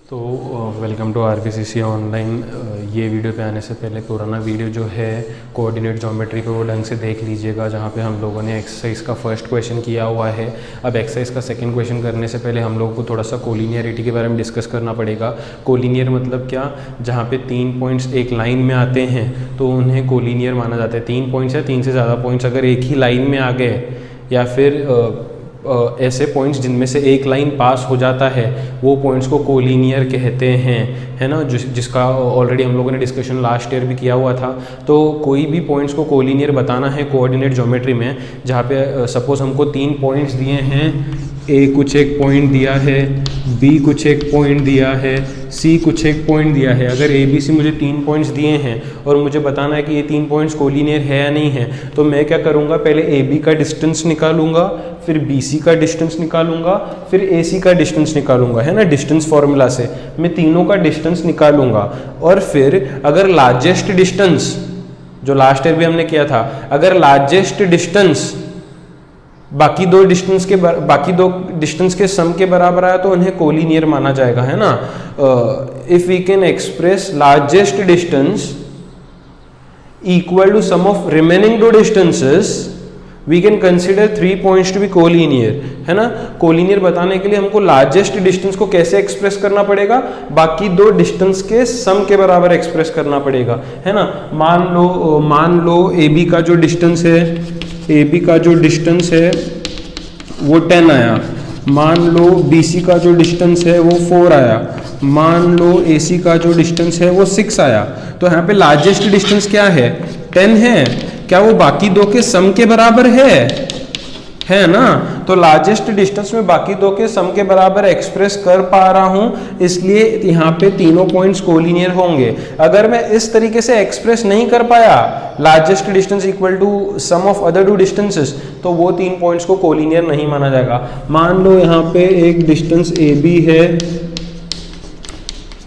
तो welcome to आरवीसीसी online. ये video पे आने से पहले पुराना वीडियो जो है कोऑर्डिनेट ज्योमेट्री पे वो ढंग से देख लीजिएगा, जहाँ पे हम लोगों ने एक्सरसाइज का फर्स्ट क्वेश्चन किया हुआ है। अब एक्सरसाइज का सेकंड क्वेश्चन करने से पहले हम लोगों को थोड़ा सा कोलिनियरिटी के बारे में डिस्कस करना पड़ेगा। कोलिनियर मतलब क्या, जहाँ पे 3 पॉइंट्स एक लाइन में आते हैं तो उन्हें कोलिनियर माना जाता है। 3 पॉइंट्स या 3 से ज़्यादा पॉइंट्स अगर एक ही लाइन में आ गए या फिर ऐसे पॉइंट्स जिनमें से एक लाइन पास हो जाता है वो पॉइंट्स को कोलिनियर कहते हैं, है ना। जिसका ऑलरेडी हम लोगों ने डिस्कशन लास्ट ईयर भी किया हुआ था। तो कोई भी पॉइंट्स को कोलिनियर बताना है कोऑर्डिनेट ज्योमेट्री में, जहाँ पे सपोज हमको 3 पॉइंट्स दिए हैं, ए कुछ एक पॉइंट दिया है, बी कुछ एक पॉइंट दिया है, सी कुछ एक पॉइंट दिया है। अगर ए बी सी मुझे 3 पॉइंट्स दिए हैं और मुझे बताना है कि ये 3 पॉइंट्स कोलिनियर है या नहीं है, तो मैं क्या करूँगा, पहले ए बी का डिस्टेंस निकालूंगा, फिर बी सी का डिस्टेंस निकालूंगा, फिर ए सी का डिस्टेंस निकालूंगा, है ना। डिस्टेंस फॉर्मूला से मैं तीनों का डिस्टेंस निकालूंगा और फिर अगर लार्जेस्ट डिस्टेंस, जो लास्ट ईयर भी हमने किया था, अगर लार्जेस्ट डिस्टेंस बाकी दो डिस्टेंस के सम के बराबर आया तो उन्हें कोलिनियर माना जाएगा, है ना। If we can express largest distance equal to sum of remaining 2 distances, we can consider 3 points to be collinear, है ना। कोलिनियर बताने के लिए हमको लार्जेस्ट डिस्टेंस को कैसे एक्सप्रेस करना पड़ेगा, बाकी 2 डिस्टेंस के सम के बराबर एक्सप्रेस करना पड़ेगा, है ना। मान लो ए बी का जो डिस्टेंस है, ए बी का जो डिस्टेंस है वो 10 आया, मान लो बी सी का जो डिस्टेंस है वो 4 आया, मान लो ए सी का जो डिस्टेंस है वो 6 आया। तो यहाँ पे लार्जेस्ट डिस्टेंस क्या है, 10 है। क्या वो बाकी 2 के सम के बराबर है ना। तो लार्जेस्ट डिस्टेंस में बाकी 2 के सम के बराबर एक्सप्रेस कर पा रहा हूं, इसलिए यहाँ पे तीनों पॉइंट्स कोलिनियर होंगे। अगर मैं इस तरीके से एक्सप्रेस नहीं कर पाया, largest distance equal to sum of other 2 distances, तो वो 3 पॉइंट्स को कोलिनियर नहीं माना जाएगा। मान लो यहाँ पे एक डिस्टेंस ए बी है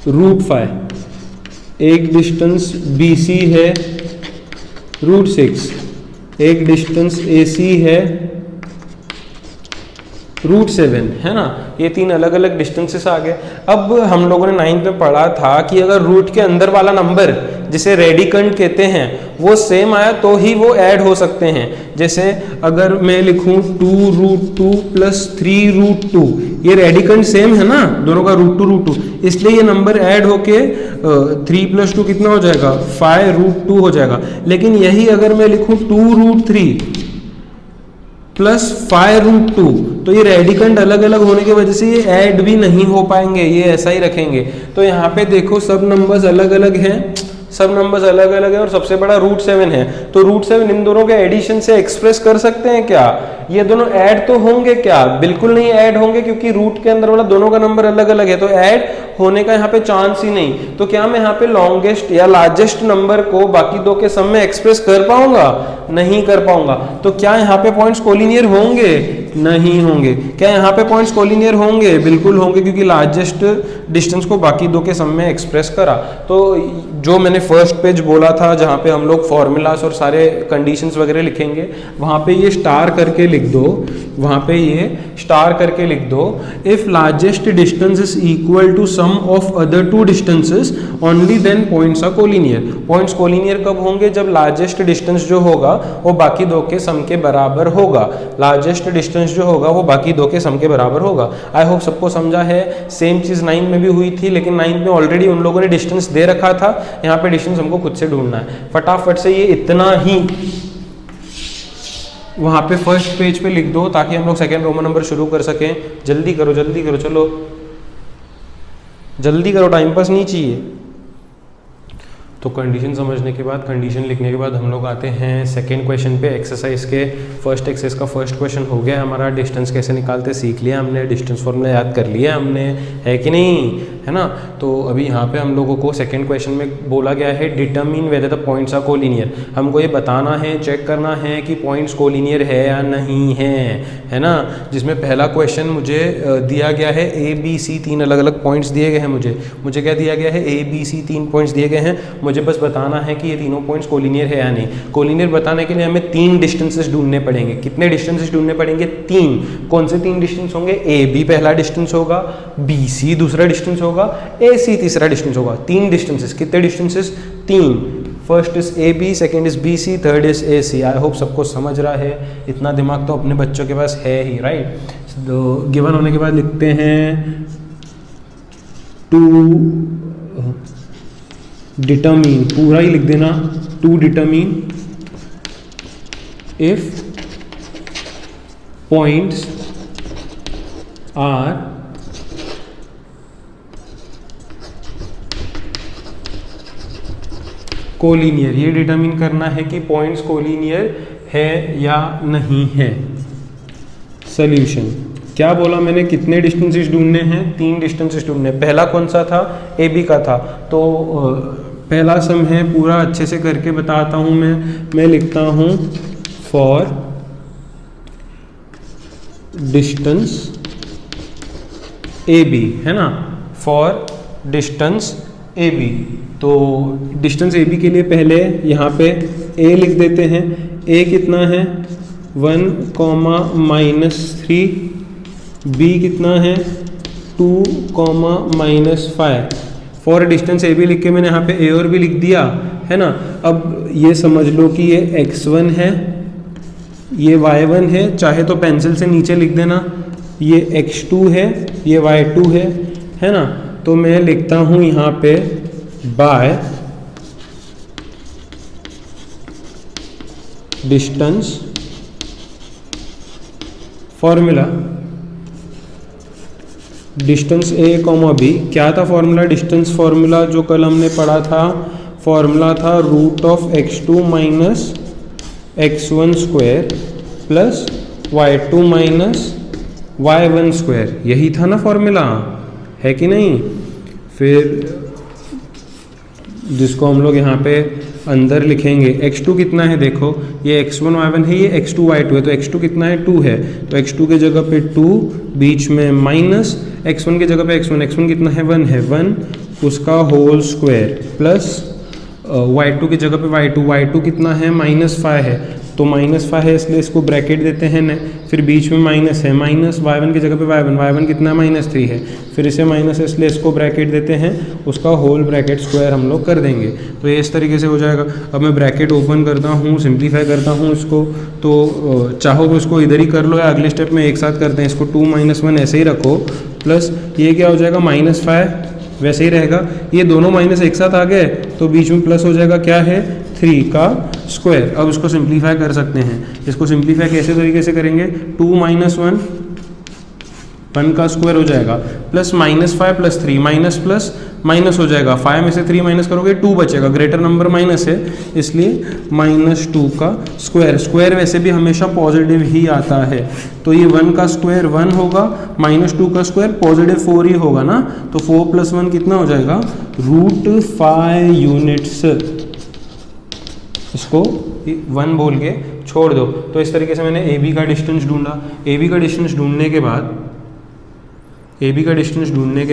√5, एक डिस्टेंस बी सी है √6, एक डिस्टेंस ए सी है √7, है ना। ये 3 अलग अलग डिस्टेंसेस आ गए। अब हम लोगों ने 9th में पढ़ा था कि अगर रूट के अंदर वाला नंबर, जिसे रेडिकंड कहते हैं, वो सेम आया तो ही वो ऐड हो सकते हैं। जैसे अगर मैं लिखूं 2√2 + 3√2, ये रेडिकंड सेम है ना, दोनों का √2, इसलिए ये नंबर ऐड होके 3 + 2 कितना हो जाएगा, 5√2 हो जाएगा। लेकिन यही अगर मैं लिखूं 2√3 + 5√2, तो ये रेडिकंड अलग अलग होने की वजह से ये ऐड भी नहीं हो पाएंगे, ये ऐसा ही रखेंगे। तो यहाँ पे देखो सब नंबर्स अलग अलग हैं, सब नंबर्स अलग अलग है और सबसे बड़ा √7 है। तो √7 इन दोनों के एडिशन से एक्सप्रेस कर सकते हैं क्या? ये दोनों ऐड तो होंगे क्या? बिल्कुल नहीं ऐड होंगे, क्योंकि रूट के अंदर वाला दोनों का नंबर अलग अलग है, तो ऐड होने का यहाँ पे चांस ही नहीं। तो क्या मैं यहाँ पे लॉन्गेस्ट या लार्जेस्ट नंबर को बाकी 2 के सम में एक्सप्रेस कर पाऊंगा? नहीं कर पाऊंगा। तो क्या यहाँ पे पॉइंट्स कोलिनियर होंगे? नहीं होंगे। क्या यहाँ पे पॉइंट्स कोलिनियर होंगे? बिल्कुल होंगे, क्योंकि लार्जेस्ट डिस्टेंस को बाकी 2 के सम में एक्सप्रेस करा। तो जो मैंने फर्स्ट पेज बोला था, जहाँ पे हम लोग फॉर्मूलास और सारे कंडीशंस वगैरह लिखेंगे, वहाँ पे ये स्टार करके लिख दो, वहाँ पे ये स्टार करके लिख दो। If largest distance is equal to sum of other 2 distances only then points are collinear. Points collinear कब होंगे? जब लार्जेस्ट डिस्टेंस जो होगा वो बाकी 2 के सम के बराबर होगा। लार्जेस्ट डिस्टेंस जो होगा वो बाकी 2 के सम के बराबर होगा। आई होप सबको समझा है। सेम चीज 9 में भी हुई थी, लेकिन 9 में ऑलरेडी उन लोगों ने डिस्टेंस दे रखा था, यहाँ पे डिस्टेंस हमको खुद से ढूंढना है। फटाफट से ये इतना ही वहाँ पे फर्स्ट पेज पे लिख दो, ताकि हम लोग सेकेंड रोमन नंबर शुरू कर सकें। जल्दी करो चलो जल्दी करो, टाइम पास नहीं चाहिए। तो कंडीशन समझने के बाद, कंडीशन लिखने के बाद हम लोग आते हैं सेकेंड क्वेश्चन पे। एक्सरसाइज के फर्स्ट एक्सरसाइज का फर्स्ट क्वेश्चन हो गया हमारा। डिस्टेंस कैसे निकालते सीख लिया हमने, डिस्टेंस फॉर्मूला याद कर लिया हमने, है कि नहीं, है ना। तो अभी यहाँ पे हम लोगों को सेकेंड क्वेश्चन में बोला गया है determine whether the points are collinear. हमको ये बताना है, चेक करना है कि पॉइंट्स कोलिनियर है या नहीं है ना। जिसमें पहला क्वेश्चन मुझे दिया गया है ABC, 3 अलग अलग पॉइंट्स दिए गए हैं। मुझे क्या दिया गया है? ABC 3 पॉइंट्स दिए गए हैं। मुझे बस बताना है कि ये तीनों पॉइंट्स कोलिनियर है या नहीं। कोलिनियर बताने के लिए हमें 3 डिस्टेंसेस ढूंढने पड़ेंगे। कितने डिस्टेंसेस ढूंढने पड़ेंगे? 3। कौन से 3 डिस्टेंस होंगे? AB पहला डिस्टेंस होगा, BC दूसरा डिस्टेंस होगा होगा, AC तीसरा डिस्टेंस होगा। 3 डिस्टेंसेस, कितने distances? 3। First is AB, second is BC, third is AC। I hope सबको समझ रहा है, इतना दिमाग तो अपने बच्चों के पास है ही, राइट। तो गिवन होने के बाद लिखते हैं टू डिटरमिन, पूरा ही लिख देना, to determine if points are collinear. ये डिटरमिन करना है कि पॉइंट्स कोलिनियर है या नहीं है। सॉल्यूशन क्या बोला मैंने, कितने डिस्टेंसेस ढूंढने हैं? 3 डिस्टेंसेस ढूंढने। पहला कौन सा था? AB का था। तो पहला सम है, पूरा अच्छे से करके बताता हूँ मैं लिखता हूँ फॉर डिस्टेंस AB, है ना, फॉर डिस्टेंस AB। तो डिस्टेंस AB के लिए पहले यहाँ पे A लिख देते हैं। A कितना है? 1, -3। B कितना है? 2, -5। फॉर डिस्टेंस AB लिख के मैंने यहाँ पे A और B लिख दिया, है ना। अब ये समझ लो कि ये x1 है, ये y1 है, चाहे तो पेंसिल से नीचे लिख देना, ये x2 है, ये y2 है ना। तो मैं लिखता हूँ यहाँ पे by distance formula, distance A, B। क्या था फॉर्मूला? डिस्टेंस फॉर्मूला जो कल हमने पढ़ा था, फॉर्मूला था √(x2 - x1 square plus y2 - y1 square. यही था ना फॉर्मूला, है कि नहीं? फिर जिसको हम लोग यहाँ पे अंदर लिखेंगे, x2 कितना है? देखो ये x1 y1 है, ये x2 y2 है, तो x2 कितना है? 2 है, तो x2 के जगह पे 2, बीच में माइनस, x1 की जगह पे x1 कितना है? 1 है, 1 उसका होल स्क्वायर प्लस y2 की जगह पे y2 कितना है? -5 है, तो -5 है इसलिए इसको ब्रैकेट देते हैं न, फिर बीच में माइनस है, माइनस y1 की जगह पे y1 कितना है? -3 है, फिर इसे माइनस है इसलिए इसको ब्रैकेट देते हैं, उसका होल ब्रैकेट स्क्वायर हम लोग कर देंगे। तो ये इस तरीके से हो जाएगा। अब मैं ब्रैकेट ओपन करता हूँ, सिंप्लीफाई करता हूँ इसको, तो चाहो तो इसको इधर ही कर लो या अगले स्टेप में एक साथ करते हैं। इसको 2 - 1 ऐसे ही रखो, प्लस ये क्या हो जाएगा? -5 वैसे ही रहेगा। ये दोनों माइनस एक साथ आ गए तो बीच में प्लस हो जाएगा, क्या है? 3 का स्क्वायर। अब इसको सिंप्लीफाई कर सकते हैं। इसको सिंप्लीफाई कैसे तरीके से करेंगे? 2 - 1 का स्क्वायर हो जाएगा, plus -5 plus 3, minus plus minus हो जाएगा, 5 में से 3 माइनस करोगे 2 बचेगा, ग्रेटर नंबर माइनस है इसलिए -2 का स्क्वायर। स्क्वायर वैसे भी हमेशा पॉजिटिव ही आता है, तो ये 1 का स्क्वायर 1 होगा, -2 का स्क्वायर पॉजिटिव 4 ही होगा ना, तो 4 + 1 कितना हो जाएगा? √5 यूनिट्स। इसको 1 बोल के छोड़ दो। तो इस तरीके से मैंने AB का डिस्टेंस ढूंढा। AB का डिस्टेंस ढूंढने के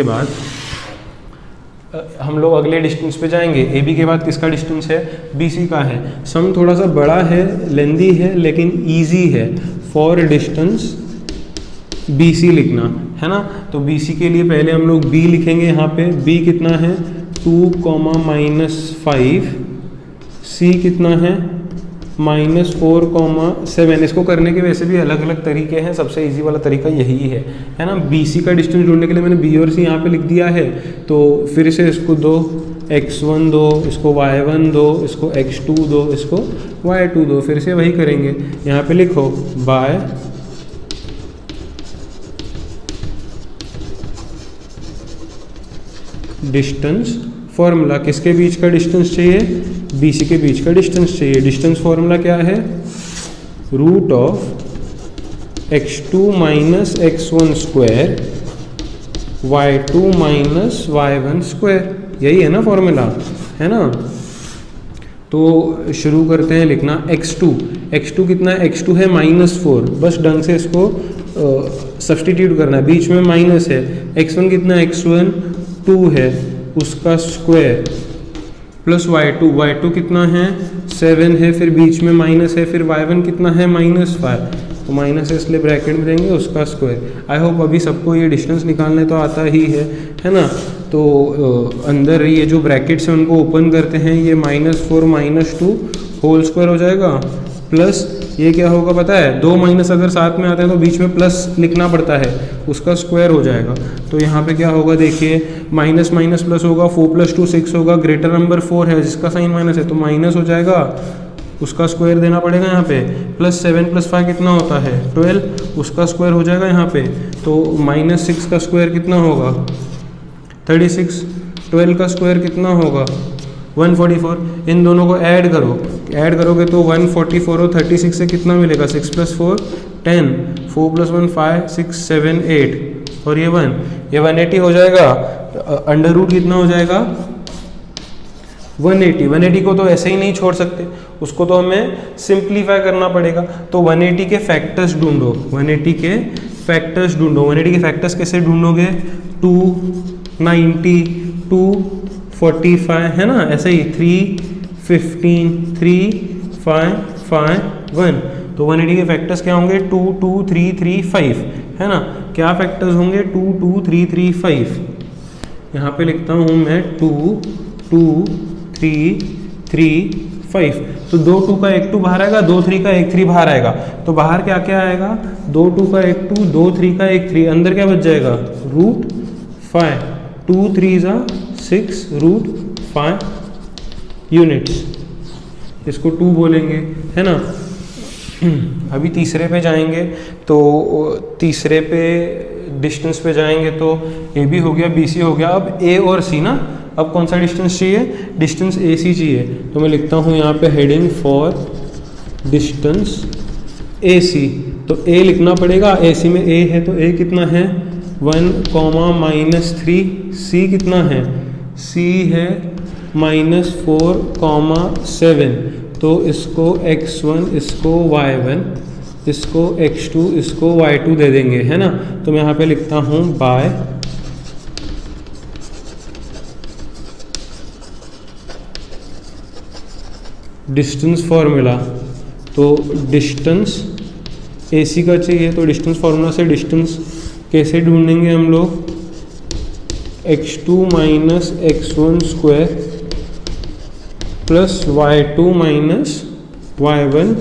बाद हम लोग अगले डिस्टेंस पे जाएंगे। AB के बाद किसका डिस्टेंस है? BC का है। सम थोड़ा सा बड़ा है, लेंदी है, लेकिन इजी है। फॉर डिस्टेंस BC लिखना है ना, तो BC के लिए पहले हम लोग B लिखेंगे। यहाँ पे B कितना है? 2, -5। C कितना है? -4, 7। इसको करने के वैसे भी अलग अलग तरीके हैं, सबसे इजी वाला तरीका यही है ना। BC का डिस्टेंस ढूंढने के लिए मैंने B और C यहाँ पे लिख दिया है, तो फिर से इसको दो, x1 दो, इसको y1 दो, इसको x2 दो, इसको y2 दो, फिर से वही करेंगे। यहाँ पे लिखो बाय डिस्टेंस फॉर्मूला। किसके बीच का डिस्टेंस चाहिए? BC के बीच का डिस्टेंस चाहिए। डिस्टेंस फॉर्मूला क्या है? √(x2 - x1 square y2 - y1 square. यही है ना फॉर्मूला, है ना। तो शुरू करते हैं लिखना। x2 कितना है? x2 है -4। बस ढंग से इसको सब्सटीट्यूट करना है, बीच में माइनस है। x1 कितना है? x1 2 है, उसका स्क्वायर प्लस y2 कितना है? 7 है, फिर बीच में माइनस है, फिर y1 कितना है? -5। तो माइनस इसलिए ब्रैकेट में देंगे उसका स्क्वायर। आई होप अभी सबको ये डिस्टेंस निकालने तो आता ही है ना। तो अंदर ये जो ब्रैकेट्स हैं उनको ओपन करते हैं, ये -4 -2 होल स्क्वायर हो जाएगा, प्लस ये क्या होगा पता है, 2 माइनस अगर साथ में आते हैं तो बीच में प्लस लिखना पड़ता है, उसका स्क्वायर हो जाएगा। तो यहाँ पे क्या होगा देखिए, माइनस माइनस प्लस होगा, 4 + 2 6 होगा, ग्रेटर नंबर 4 है जिसका साइन माइनस है तो माइनस हो जाएगा, उसका स्क्वायर देना पड़ेगा यहाँ पे, प्लस 7 + 5 कितना होता है 12, उसका स्क्वायर हो जाएगा यहाँ पे। तो -6 का स्क्वायर कितना होगा 36, 12 का स्क्वायर कितना होगा 144। इन दोनों को ऐड करोगे तो 144 और 36 से कितना मिलेगा 6 + 4 10, 4 + 1 5 6 7 8 और ये 1, ये 180 हो जाएगा। अंडर रूट कितना हो जाएगा 180। 180 को तो ऐसे ही नहीं छोड़ सकते, उसको तो हमें सिंप्लीफाई करना पड़ेगा। तो 180 के फैक्टर्स ढूंढो, 180 के फैक्टर्स ढूंढो। 180 के फैक्टर्स कैसे ढूंढोगे, 290 245 है ना, ऐसे ही 3 15 3 5 5 1। तो 180 के फैक्टर्स क्या होंगे 2 2 3 3 5 है ना। क्या फैक्टर्स होंगे 2 2 3 3 5। यहाँ पे लिखता हूँ मैं 2 2 3 3 5। तो 2 2 का 1 2 बाहर आएगा, 2 3 का 1 3 बाहर आएगा। तो बाहर क्या क्या आएगा 2 2 का 1 2, 2 3 का 1 3, अंदर क्या बच जाएगा √5, 2 3 6 √5 यूनिट्स, इसको 2 बोलेंगे है ना। अभी तीसरे पे जाएंगे, तो तीसरे पे डिस्टेंस पे जाएंगे तो ए बी हो गया, बी सी हो गया, अब ए और सी ना। अब कौन सा डिस्टेंस चाहिए, डिस्टेंस ए सी चाहिए। तो मैं लिखता हूँ यहाँ पे हेडिंग फॉर डिस्टेंस ए सी। तो ए लिखना पड़ेगा, ए सी में ए है तो ए कितना है 1, -3, सी कितना है, सी है -4, 7। तो इसको x1, इसको y1, इसको x2, इसको y2 दे देंगे है ना। तो मैं यहाँ पे लिखता हूँ बाय डिस्टेंस फॉर्मूला। तो डिस्टेंस AC का चाहिए, तो डिस्टेंस फार्मूला से डिस्टेंस कैसे ढूंढेंगे हम लोग, x2 - x1 square plus y2 - y1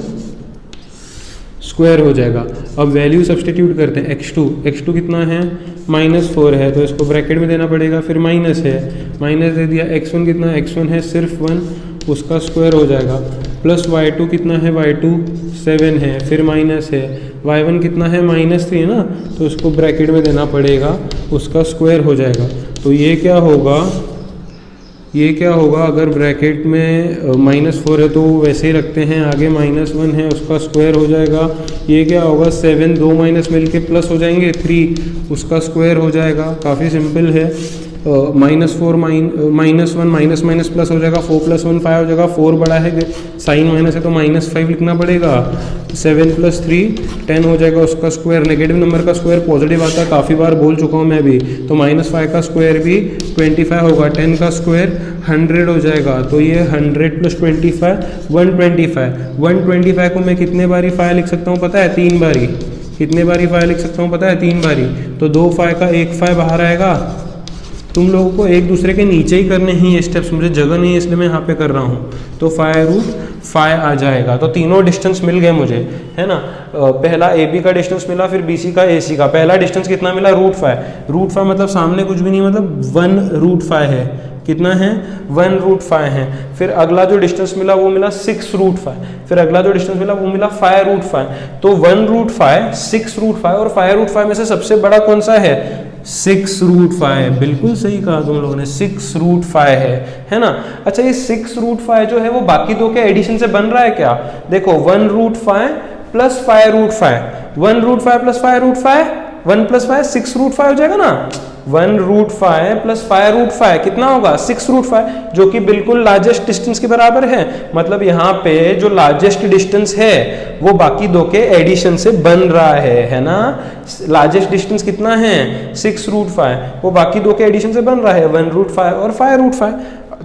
square हो जाएगा। अब वैल्यू सब्सटीट्यूट करते हैं, x2 कितना है -4 है तो इसको ब्रैकेट में देना पड़ेगा, फिर माइनस है, माइनस दे दिया। x1 कितना, x1 है सिर्फ 1, उसका स्क्वायर हो जाएगा, प्लस y2 कितना है, y2 7 है, फिर माइनस है, y1 कितना है -3 है ना, तो उसको ब्रैकेट में देना पड़ेगा, उसका स्क्वायर हो जाएगा। तो ये क्या होगा अगर ब्रैकेट में -4 है तो वैसे ही रखते हैं, आगे -1 है उसका स्क्वायर हो जाएगा। ये क्या होगा 7, 2 माइनस मिल के प्लस हो जाएंगे 3, उसका स्क्वायर हो जाएगा। काफ़ी सिंपल है। -4 -1 माइनस माइनस प्लस हो जाएगा, 4 + 1 5 हो जाएगा, 4 बड़ा है साइन माइनस है तो -5 लिखना पड़ेगा, 7 + 3 10 हो जाएगा, उसका स्क्वायर। नेगेटिव नंबर का स्क्वायर पॉजिटिव आता है, काफ़ी बार बोल चुका हूँ मैं भी। तो -5 का स्क्वायर भी 25 होगा, 10 का स्क्वायर 100 हो जाएगा। तो ये 100 + 25 125 को मैं कितने बारी 5 लिख सकता हूँ पता है, 3 बारी। कितने बारी 5 लिख सकता हूँ पता है, 3 बारी। तो 2 5 का 1 5 बाहर आएगा। तुम लोगों को एक दूसरे के नीचे ही करने हैं ये स्टेप्स, मुझे जगह नहीं है इसलिए मैं यहाँ पे कर रहा हूँ। तो 5√5 आ जाएगा। तो तीनों डिस्टेंस मिल गए मुझे है ना। पहला AB का डिस्टेंस मिला, फिर BC का AC का। पहला डिस्टेंस कितना मिला √5 मतलब सामने कुछ भी नहीं, मतलब 1√5 है। कितना है 1√5 है। फिर अगला जो डिस्टेंस मिला वो मिला 6√5, फिर अगला जो डिस्टेंस मिला वो मिला 5√5। तो 1√5, 6√5 और 5√5 में से सबसे बड़ा कौन सा है, 6√5। बिल्कुल सही कहा तुम लोगों ने, 6√5 है ना। अच्छा ये 6√5 जो है वो बाकी दो के एडिशन से बन रहा है क्या, देखो 1√5 + 5√5, 1√5 + 5√5, 1 + 5 6√5 हो जाएगा ना। 1√5 + 5√5 कितना होगा 6√5, जो कि बिल्कुल लार्जेस्ट डिस्टेंस के बराबर है। मतलब यहाँ पे जो लार्जेस्ट डिस्टेंस है वो बाकी दो के एडिशन से बन रहा है ना। लार्जेस्ट डिस्टेंस कितना है 6√5, वो बाकी दो के एडिशन से बन रहा है 1√5 और 5√5।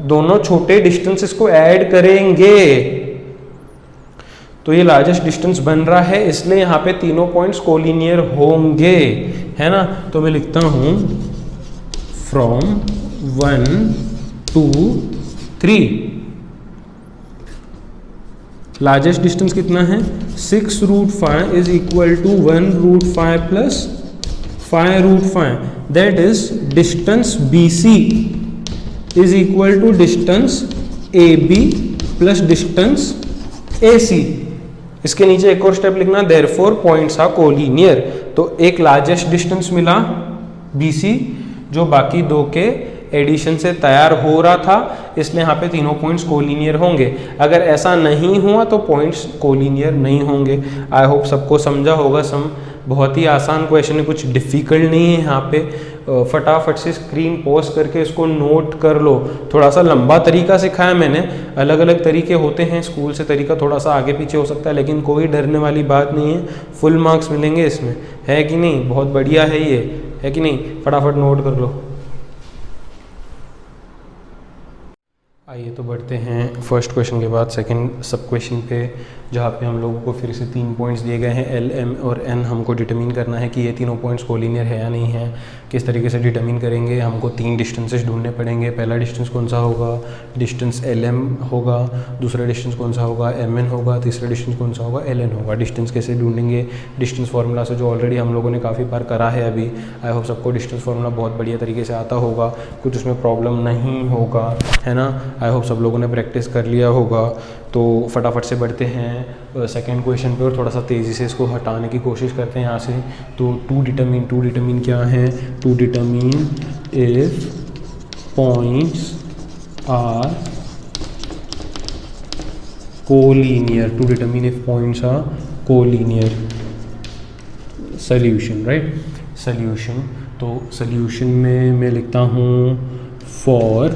दोनों छोटे डिस्टेंसेस को ऐड करेंगे तो ये लार्जेस्ट डिस्टेंस बन रहा है, इसलिए यहाँ पे तीनों पॉइंट्स कोलिनियर होंगे, है ना। तो मैं लिखता हूँ फ्रॉम 1 2 3। लार्जेस्ट डिस्टेंस कितना है 6√5 is equal to 1√5 plus 5√5, that is distance BC is equal to distance AB plus distance AC। इसके नीचे एक और स्टेप लिखना, देयरफॉर पॉइंट्स आर कोलिनियर। तो एक लार्जेस्ट डिस्टेंस मिला BC जो बाकी दो के एडिशन से तैयार हो रहा था, इसलिए यहाँ पे तीनों पॉइंट्स कोलिनियर होंगे। अगर ऐसा नहीं हुआ तो पॉइंट्स कोलिनियर नहीं होंगे। आई होप सबको समझा होगा। बहुत ही आसान क्वेश्चन है, कुछ डिफ़िकल्ट नहीं है यहाँ पे। फटाफट से स्क्रीन पॉज करके इसको नोट कर लो। थोड़ा सा लंबा तरीका सिखाया मैंने, अलग अलग तरीके होते हैं, स्कूल से तरीका थोड़ा सा आगे पीछे हो सकता है, लेकिन कोई डरने वाली बात नहीं है, फुल मार्क्स मिलेंगे इसमें, है कि नहीं। बहुत बढ़िया है ये, है कि नहीं। फटाफट नोट कर लो। आइए तो बढ़ते हैं फर्स्ट क्वेश्चन के बाद सेकंड सब क्वेश्चन पे, जहाँ पे हम लोगों को फिर से 3 पॉइंट्स दिए गए हैं, L, M और N। हमको डिटरमिन करना है कि ये तीनों पॉइंट्स कोलिनियर है या नहीं है। किस तरीके से डिटरमिन करेंगे, हमको 3 डिस्टेंसेस ढूंढने पड़ेंगे। पहला डिस्टेंस कौन सा होगा, डिस्टेंस LM होगा। दूसरा डिस्टेंस कौन सा होगा, MN होगा। तीसरा डिस्टेंस कौन सा होगा, LN होगा। डिस्टेंस कैसे ढूंढेंगे, डिस्टेंस फार्मूला से, जो ऑलरेडी हम लोगों ने काफ़ी बार करा है अभी। आई होप सबको डिस्टेंस फार्मूला बहुत बढ़िया तरीके से आता होगा, कुछ उसमें प्रॉब्लम नहीं होगा, है ना। आई होप सब लोगों ने प्रैक्टिस कर लिया होगा। तो फटाफट से बढ़ते हैं सेकंड क्वेश्चन पे और थोड़ा सा तेज़ी से इसको हटाने की कोशिश करते हैं यहाँ से। तो टू डिटरमिन क्या है, to determine if points are collinear, to determine if points are collinear. Solution, right, solution. तो सोल्यूशन में मैं लिखता हूँ फॉर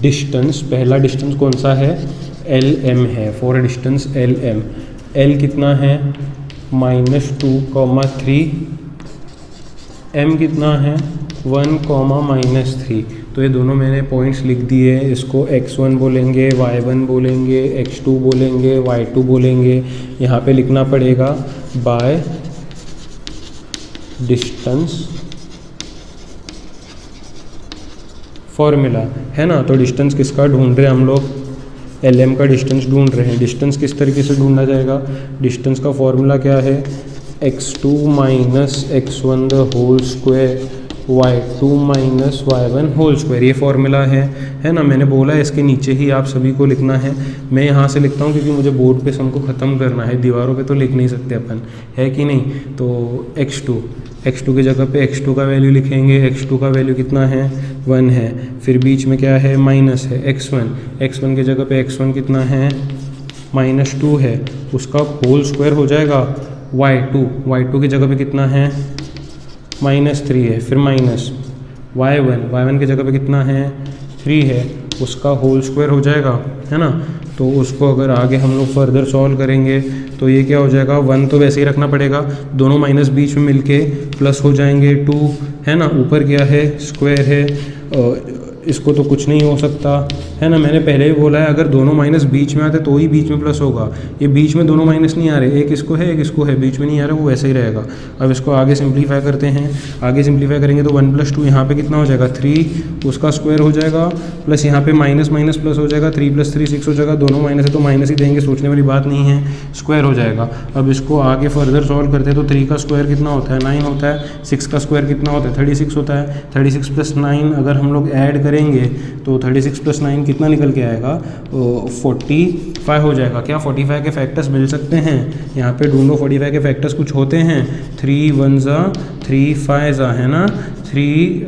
डिस्टेंस, पहला डिस्टेंस कौन सा है, LM है। फॉर डिस्टेंस LM, L कितना है -2,3, M कितना है 1,-3। तो ये दोनों मैंने पॉइंट्स लिख दिए। इसको x1 बोलेंगे, y1 बोलेंगे, x2 बोलेंगे, y2 बोलेंगे। यहाँ पे लिखना पड़ेगा बाय डिस्टेंस फॉर्मूला, है ना। तो डिस्टेंस किसका ढूंढ रहे हैं हम लोग, LM का डिस्टेंस ढूंढ रहे हैं। डिस्टेंस किस तरीके से ढूंढा जाएगा, डिस्टेंस का फॉर्मूला क्या है, x2 - x1 the whole square, y2 - y1 whole square. ये फॉर्मूला है ना। मैंने बोला है इसके नीचे ही आप सभी को लिखना है। मैं यहाँ से लिखता हूँ क्योंकि मुझे बोर्ड पे सम को ख़त्म करना है, दीवारों पे तो लिख नहीं सकते अपन, है कि नहीं। तो x2 की जगह पे x2 का वैल्यू लिखेंगे। x2 का वैल्यू कितना है 1 है। फिर बीच में क्या है, माइनस है x1 की जगह पे x1 कितना है -2 है, उसका होल स्क्वायर हो जाएगा y2 की जगह पे कितना है -3 है। फिर माइनस y1 की जगह पे कितना है 3 है, उसका होल स्क्वायर हो जाएगा, है ना। तो उसको अगर आगे हम लोग फर्दर सॉल्व करेंगे तो ये क्या हो जाएगा, 1 तो वैसे ही रखना पड़ेगा, दोनों माइनस बीच में मिलके प्लस हो जाएंगे 2, है ना। ऊपर क्या है, स्क्वायर है, इसको तो कुछ नहीं हो सकता, है ना। मैंने पहले ही बोला है अगर दोनों माइनस बीच में आते तो ही बीच में प्लस होगा। ये बीच में दोनों माइनस नहीं आ रहे, एक इसको है एक इसको है, बीच में नहीं आ रहा, वो वैसे ही रहेगा। अब इसको आगे सिंप्लीफाई करते हैं। आगे सिंप्लीफाई करेंगे तो 1 + 2 यहाँ पे कितना हो जाएगा 3, उसका स्क्वायर हो जाएगा, प्लस यहाँ पे माइनस प्लस हो जाएगा, 3 + 3 6 हो जाएगा। दोनों माइनस है तो माइनस ही देंगे, सोचने वाली बात नहीं है, स्क्वायर हो जाएगा। अब इसको आगे फर्दर सॉल्व करते हैं तो 3 का स्क्वायर कितना होता है 9 होता है, 6 का स्क्वायर कितना होता है 36 होता है। 36 + 9 अगर हम लोग ऐड करेंगे तो 36 + 9 कितना निकल के आएगा, 45 हो जाएगा। क्या 45 के फैक्टर्स मिल सकते हैं, यहाँ पे ढूंढो 45 के फैक्टर्स कुछ होते हैं, 3 1 ज़ा 3 5 ज़ा, है ना, 3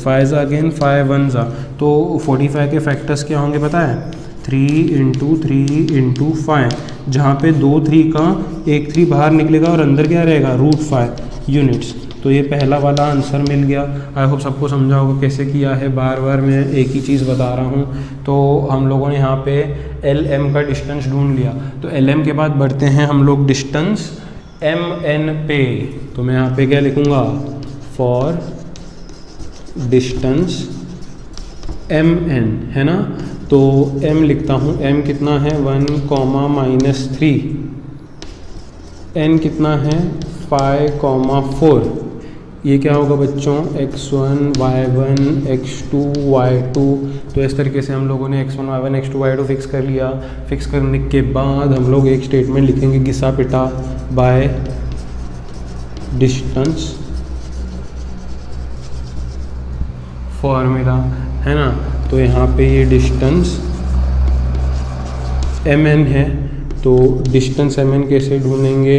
5 ज़ा अगेन 5 1 ज़ा। तो 45 के फैक्टर्स क्या होंगे पता है, 3 × 3 × 5, जहाँ पे 2 3 का एक 3 बाहर निकलेगा और अंदर क्या रहेगा √5 यूनिट्स। तो ये पहला वाला आंसर मिल गया। आई होप सबको समझा होगा कैसे किया है, बार बार मैं एक ही चीज़ बता रहा हूँ। तो हम लोगों ने यहाँ पे LM का डिस्टेंस ढूंढ लिया। तो LM के बाद बढ़ते हैं हम लोग डिस्टेंस MN पे। तो मैं यहाँ पे क्या लिखूँगा, फॉर डिस्टेंस MN, है ना। तो m लिखता हूँ, m कितना है 1, -3, n कितना है 5, 4। ये क्या होगा बच्चों, x1, y1, x2, y2। तो इस तरीके से हम लोगों ने x1, y1, x2, y2 fix कर लिया। फिक्स करने के बाद हम लोग एक स्टेटमेंट लिखेंगे घिसा पिटा बाय डिस्टेंस फॉर्मूला, है ना। तो यहाँ पे ये डिस्टेंस mn है, तो डिस्टेंस mn कैसे ढूंढेंगे,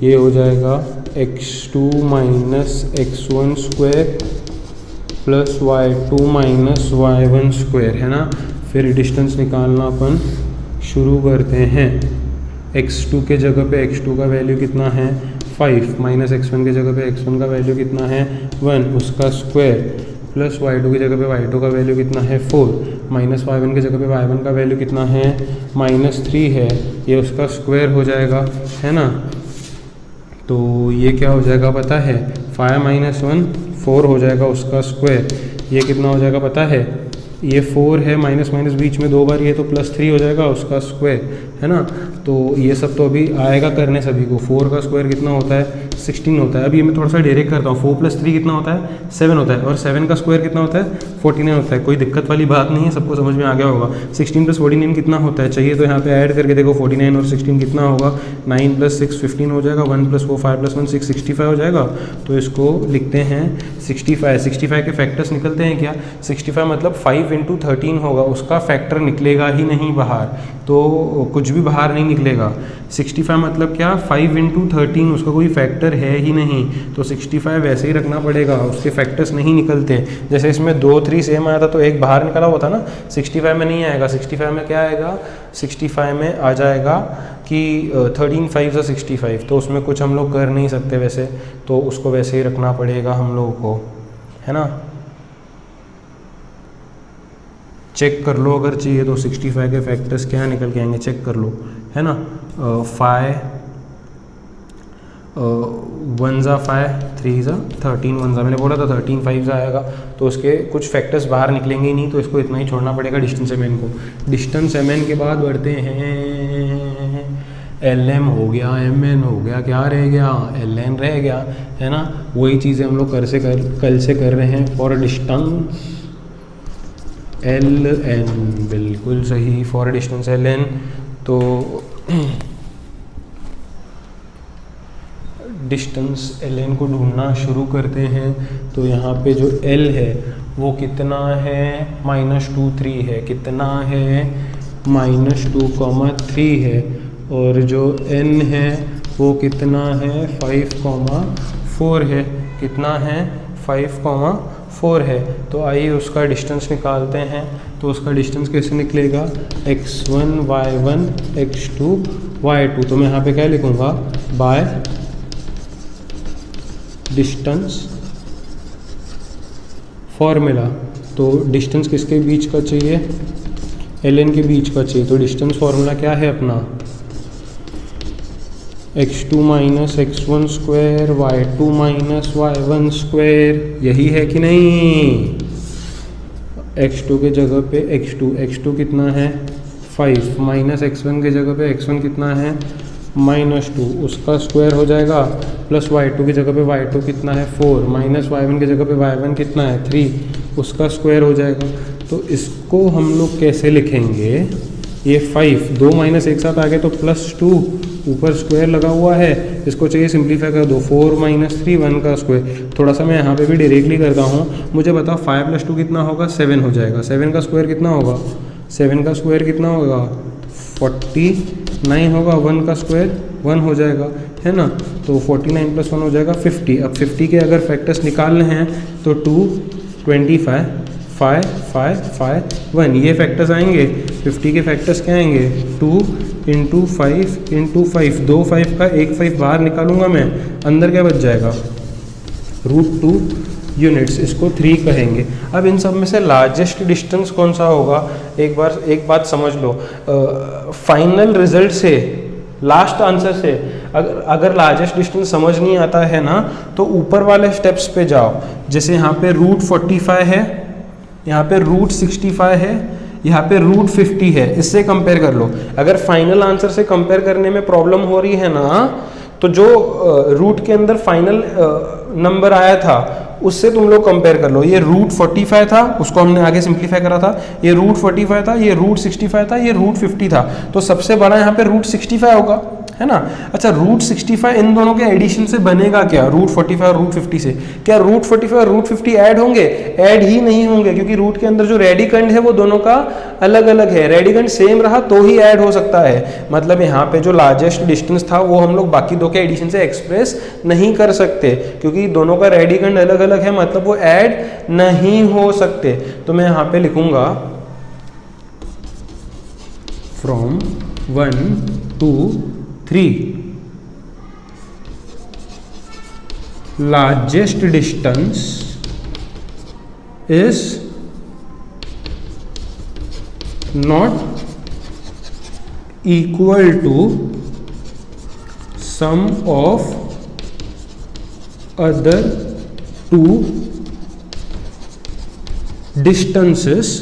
ये हो जाएगा x2 - x1 square plus y2 - y1 square, है ना। फिर डिस्टेंस निकालना अपन शुरू करते हैं। x2 के जगह पे x2 का वैल्यू कितना है 5, -x1 के जगह पे x1 का वैल्यू कितना है 1, उसका स्क्वायर, प्लस y2 की जगह पे y2 का वैल्यू कितना है 4, -y1 की जगह पे y1 का वैल्यू कितना है -3 है, ये उसका स्क्वायर हो जाएगा, है ना। तो ये क्या हो जाएगा पता है, 5 - 1 4 हो जाएगा उसका स्क्वायर। ये कितना हो जाएगा पता है, ये 4 है, माइनस माइनस बीच में 2 बार, ये तो +3 हो जाएगा उसका स्क्वायर, है ना। तो ये सब तो अभी आएगा करने सभी को। 4 का स्क्वायर कितना होता है 16 होता है। अभी मैं थोड़ा सा डायरेक्ट करता हूँ, 4 + 3 कितना होता है 7 होता है, और 7 का स्क्वायर कितना होता है 49 होता है। कोई दिक्कत वाली बात नहीं है, सबको समझ में आ गया होगा। 16 + 49 कितना होता है, चाहिए तो यहाँ पे ऐड करके देखो, 49 और 16 कितना होगा, 9 + 6 15 हो जाएगा, 1 + 4 5 + 1 6 65 हो जाएगा। तो इसको लिखते हैं 65। 65 के फैक्टर्स निकलते हैं क्या, 65 मतलब 5 × 13 होगा, उसका फैक्टर निकलेगा ही नहीं बाहर, तो कुछ भी बाहर नहीं निकलेगा। 65 मतलब क्या, 5 × 13, उसका कोई फैक्टर है ही नहीं, तो 65 वैसे ही रखना पड़ेगा, उसके फैक्टर्स नहीं निकलते। जैसे इसमें 2 3 सेम आया था तो एक बाहर निकला हुआ था ना, 65 में नहीं आएगा। 65 में क्या आएगा, 65 में आ जाएगा कि 13 5 65, तो उसमें कुछ हम लोग कर नहीं सकते वैसे, तो उसको वैसे ही रखना पड़ेगा हम लोगों को, है ना। चेक कर लो अगर चाहिए तो 65 के फैक्टर्स क्या निकल के आएंगे, चेक कर लो, है ना। 5 1 × 5 3 × 13 1 मैंने बोला था 13 5 आएगा, तो उसके कुछ फैक्टर्स बाहर निकलेंगे ही नहीं, तो इसको इतना ही छोड़ना पड़ेगा डिस्टेंस mn को। डिस्टेंस mn के बाद बढ़ते हैं, lm हो गया, mn हो गया, क्या रह गया ln रह गया, है ना। वही चीज़ें हम लोग कल से कर रहे हैं फॉर डिस्टेंस ln, बिल्कुल सही, फॉर डिस्टेंस ln। तो डिस्टेंस ln को ढूंढना शुरू करते हैं। तो यहाँ पे जो l है वो कितना है -2 3 है, कितना है -2, 3 है, और जो n है वो कितना है 5, 4 है, कितना है 5, 4 है। तो आइए उसका डिस्टेंस निकालते हैं। तो उसका डिस्टेंस कैसे निकलेगा, x1 y1 x2 y2। तो मैं यहाँ पे क्या लिखूँगा, बाय डिस्टेंस फॉर्मूला। तो डिस्टेंस किसके बीच का चाहिए, ln के बीच का चाहिए। तो डिस्टेंस फॉर्मूला क्या है अपना, x2 - x1 square y2 - y1 square, यही है कि नहीं। x2 के जगह पे x2 कितना है 5, -x1 के जगह पे x1 कितना है -2, उसका स्क्वायर हो जाएगा, प्लस y2 की जगह पे y2 कितना है 4, -y1 की जगह पे y1 कितना है 3, उसका स्क्वायर हो जाएगा। तो इसको हम लोग कैसे लिखेंगे, ये 5 2 माइनस एक साथ आ गए तो +2, ऊपर स्क्वायर लगा हुआ है, इसको चाहिए सिंप्लीफाई कर दो, 4 - 3 1 का स्क्वायर। थोड़ा सा मैं यहाँ पे भी डायरेक्टली करता हूँ, मुझे बताओ 5 + 2 कितना होगा, 7 हो जाएगा। 7 का स्क्वायर कितना होगा, 7 का स्क्वायर कितना होगा 49 होगा, 1 का स्क्वायर 1 हो जाएगा, है ना। तो 49 + 1 हो जाएगा 50। अब 50 के अगर फैक्टर्स निकालने हैं तो 2 25 5 5 5 1, ये फैक्टर्स आएंगे। 50 के फैक्टर्स क्या आएंगे, 2 × 5 × 5, 2 5 का एक 5 बाहर निकालूंगा मैं, अंदर क्या बच जाएगा √2 यूनिट्स, इसको 3 कहेंगे। अब इन सब में से लार्जेस्ट डिस्टेंस कौन सा होगा, एक बात समझ लो, फाइनल रिजल्ट से, लास्ट आंसर से अगर लार्जेस्ट डिस्टेंस समझ नहीं आता है ना, तो ऊपर वाले स्टेप्स पे जाओ। जैसे यहाँ पे √45 है, यहाँ पे √65 है, यहाँ पे रूट 50 है, इससे कंपेयर कर लो। अगर फाइनल आंसर से कंपेयर करने में प्रॉब्लम हो रही है ना, तो जो रूट के अंदर फाइनल नंबर आया था उससे तुम लोग कंपेयर कर लो। ये रूट 45 था, उसको हमने आगे सिंप्लीफाई करा था, ये रूट 45 था, ये रूट 65 था, ये रूट 50 था, तो सबसे बड़ा यहाँ पे रूट 65 होगा, है ना। अच्छा, रूट 65 इन दोनों के एडिशन से बनेगा क्या, रूट 45 और रूट 50 से? क्या रूट 45 और रूट 50 ऐड होंगे? ऐड ही नहीं होंगे, क्योंकि रूट के अंदर जो रेडिकंड है वो दोनों का अलग अलग है। रेडिकंड सेम रहा तो ही ऐड हो सकता है। मतलब यहाँ पे जो लार्जेस्ट डिस्टेंस था वो हम लोग बाकी दो के एडिशन से एक्सप्रेस नहीं कर सकते, क्योंकि दोनों का रेडिकंड अलग अलग है, मतलब वो ऐड नहीं हो सकते। तो मैं यहाँ पे लिखूंगा from 1 to 3 largest distance is not equal to sum of other two distances,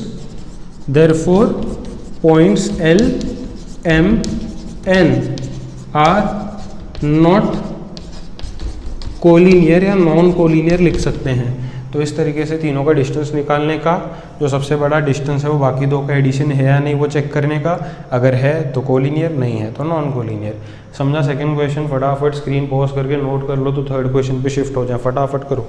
therefore points L, M, N are not collinear या नॉन कोलिनियर लिख सकते हैं। तो इस तरीके से तीनों का डिस्टेंस निकालने का, जो सबसे बड़ा डिस्टेंस है वो बाकी दो का एडिशन है या नहीं वो चेक करने का, अगर है तो कोलिनियर, नहीं है तो नॉन कोलिनियर। समझा सेकंड क्वेश्चन? फटाफट स्क्रीन पॉज करके नोट कर लो तो थर्ड क्वेश्चन पे शिफ्ट हो जाए, फटाफट करो।